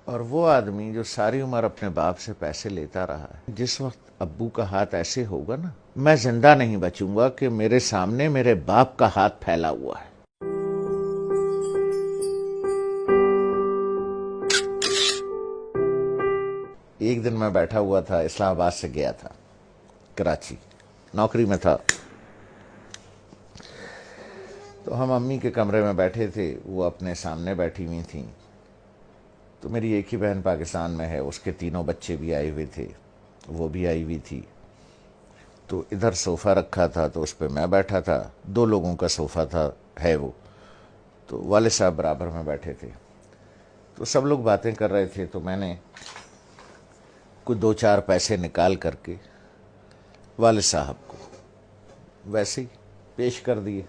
اور وہ آدمی جو ساری عمر اپنے باپ سے پیسے لیتا رہا ہے، جس وقت ابو کا ہاتھ ایسے ہوگا نا، میں زندہ نہیں بچوں گا کہ میرے سامنے میرے باپ کا ہاتھ پھیلا ہوا ہے۔ ایک دن میں بیٹھا ہوا تھا، اسلام آباد سے گیا تھا کراچی، نوکری میں تھا، تو ہم امی کے کمرے میں بیٹھے تھے، وہ اپنے سامنے بیٹھی ہوئی تھیں، تو میری ایک ہی بہن پاکستان میں ہے، اس کے تینوں بچے بھی آئے ہوئے تھے، وہ بھی آئی ہوئی تھی، تو ادھر صوفہ رکھا تھا تو اس پہ میں بیٹھا تھا، 2 لوگوں کا صوفہ تھا ہے وہ، تو والد صاحب برابر میں بیٹھے تھے، تو سب لوگ باتیں کر رہے تھے، تو میں نے کچھ 2-4 پیسے نکال کر کے والد صاحب کو ویسے ہی پیش کر دیے۔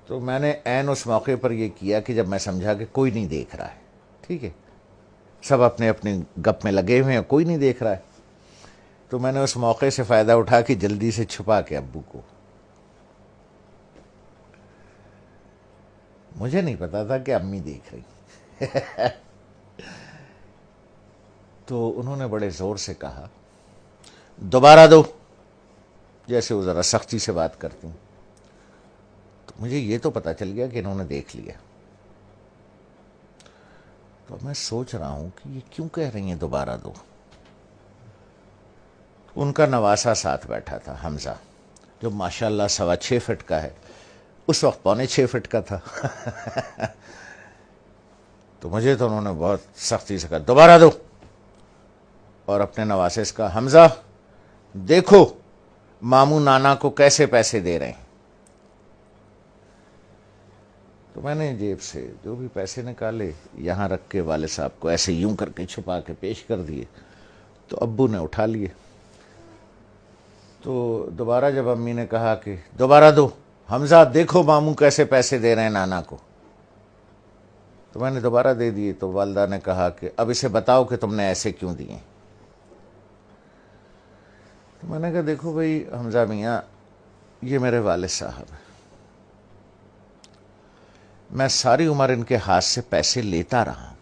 تو میں نے عین اس موقع پر یہ کیا کہ جب میں سمجھا کہ کوئی نہیں دیکھ رہا ہے، ٹھیک ہے، سب اپنے اپنے گپ میں لگے ہوئے ہیں، کوئی نہیں دیکھ رہا ہے، تو میں نے اس موقع سے فائدہ اٹھا کے جلدی سے چھپا کے ابو کو، مجھے نہیں پتا تھا کہ امی دیکھ رہی، تو انہوں نے بڑے زور سے کہا دوبارہ دو، جیسے وہ ذرا سختی سے بات کرتی ہیں، تو مجھے یہ تو پتا چل گیا کہ انہوں نے دیکھ لیا، تو میں سوچ رہا ہوں کہ یہ کیوں کہہ رہی ہیں دوبارہ دو۔ ان کا نواسا ساتھ بیٹھا تھا، حمزہ، جو ماشاءاللہ 6.25 فٹ کا ہے، اس وقت 6.25 فٹ کا تھا، تو مجھے تو انہوں نے بہت سختی سے کہا دوبارہ دو، اور اپنے نواسے سے کہا حمزہ دیکھو ماموں نانا کو کیسے پیسے دے رہے ہیں۔ تو میں نے جیب سے جو بھی پیسے نکالے یہاں رکھ کے والد صاحب کو ایسے یوں کر کے چھپا کے پیش کر دیے، تو ابو نے اٹھا لیے، تو دوبارہ جب امی نے کہا کہ دوبارہ دو، حمزہ دیکھو ماموں کیسے پیسے دے رہے ہیں نانا کو، تو میں نے دوبارہ دے دیے، تو والدہ نے کہا کہ اب اسے بتاؤ کہ تم نے ایسے کیوں دیے۔ تو میں نے کہا دیکھو بھائی حمزہ میاں، یہ میرے والد صاحب ہیں، میں ساری عمر ان کے ہاتھ سے پیسے لیتا رہا ہوں،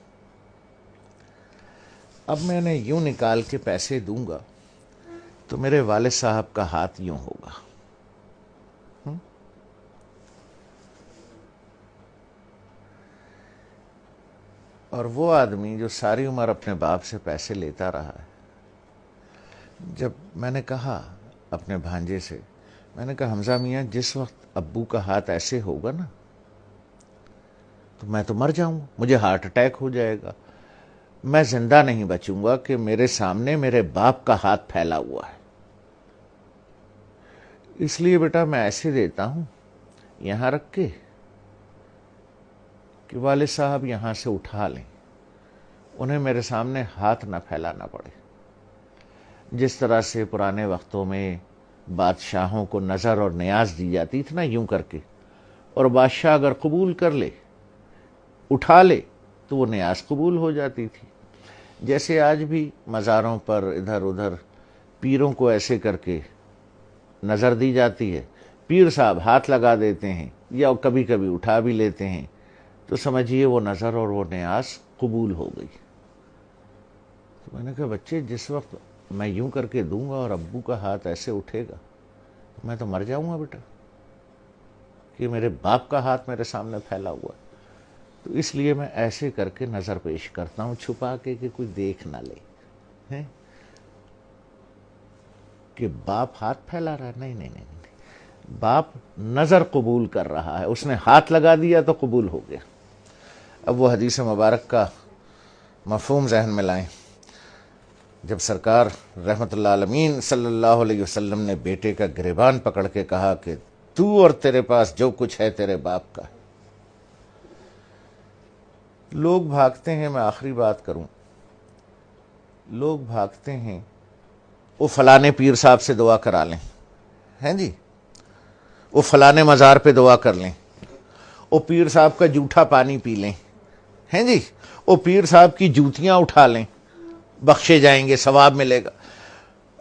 اب میں نے یوں نکال کے پیسے دوں گا تو میرے والد صاحب کا ہاتھ یوں ہوگا، اور وہ آدمی جو ساری عمر اپنے باپ سے پیسے لیتا رہا ہے، جب میں نے کہا اپنے بھانجے سے، میں نے کہا حمزہ میاں جس وقت ابو کا ہاتھ ایسے ہوگا نا تو میں تو مر جاؤں گا، مجھے ہارٹ اٹیک ہو جائے گا، میں زندہ نہیں بچوں گا کہ میرے سامنے میرے باپ کا ہاتھ پھیلا ہوا ہے، اس لیے بیٹا میں ایسے دیتا ہوں یہاں رکھ کے کہ والد صاحب یہاں سے اٹھا لیں، انہیں میرے سامنے ہاتھ نہ پھیلانا پڑے، جس طرح سے پرانے وقتوں میں بادشاہوں کو نظر اور نیاز دی جاتی تھی نا یوں کر کے، اور بادشاہ اگر قبول کر لے اٹھا لے تو وہ نیاز قبول ہو جاتی تھی، جیسے آج بھی مزاروں پر ادھر ادھر پیروں کو ایسے کر کے نظر دی جاتی ہے، پیر صاحب ہاتھ لگا دیتے ہیں یا کبھی کبھی اٹھا بھی لیتے ہیں، تو سمجھیے وہ نظر اور وہ نیاز قبول ہو گئی۔ تو میں نے کہا بچے جس وقت میں یوں کر کے دوں گا اور ابو کا ہاتھ ایسے اٹھے گا تو میں تو مر جاؤں گا بیٹا، کہ میرے باپ کا ہاتھ میرے سامنے پھیلا ہوا ہے، تو اس لیے میں ایسے کر کے نظر پیش کرتا ہوں چھپا کے کہ کوئی دیکھ نہ لے ہیں کہ باپ ہاتھ پھیلا رہا ہے، نہیں نہیں نہیں نہیں، باپ نظر قبول کر رہا ہے، اس نے ہاتھ لگا دیا تو قبول ہو گیا۔ اب وہ حدیث مبارک کا مفہوم ذہن میں لائیں، جب سرکار رحمت اللہ عالمین صلی اللہ علیہ وسلم نے بیٹے کا گریبان پکڑ کے کہا کہ تو اور تیرے پاس جو کچھ ہے تیرے باپ کا ہے، لوگ بھاگتے ہیں، میں آخری بات کروں، لوگ بھاگتے ہیں وہ فلانے پیر صاحب سے دعا کرا لیں، ہیں جی، وہ فلانے مزار پہ دعا کر لیں، وہ پیر صاحب کا جھوٹا پانی پی لیں، ہیں جی، وہ پیر صاحب کی جوتیاں اٹھا لیں، بخشے جائیں گے، ثواب ملے گا۔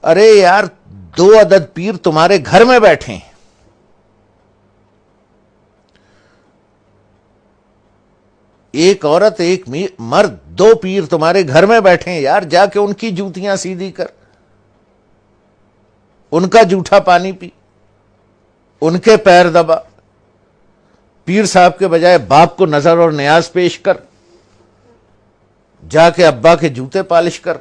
ارے یار 2 عدد پیر تمہارے گھر میں بیٹھے ہیں، ایک عورت ایک مرد، دو پیر تمہارے گھر میں بیٹھے ہیں یار، جا کے ان کی جوتیاں سیدھی کر، ان کا جھوٹا پانی پی، ان کے پیر دبا، پیر صاحب کے بجائے باپ کو نظر اور نیاز پیش کر، جا کے ابا کے جوتے پالش کر۔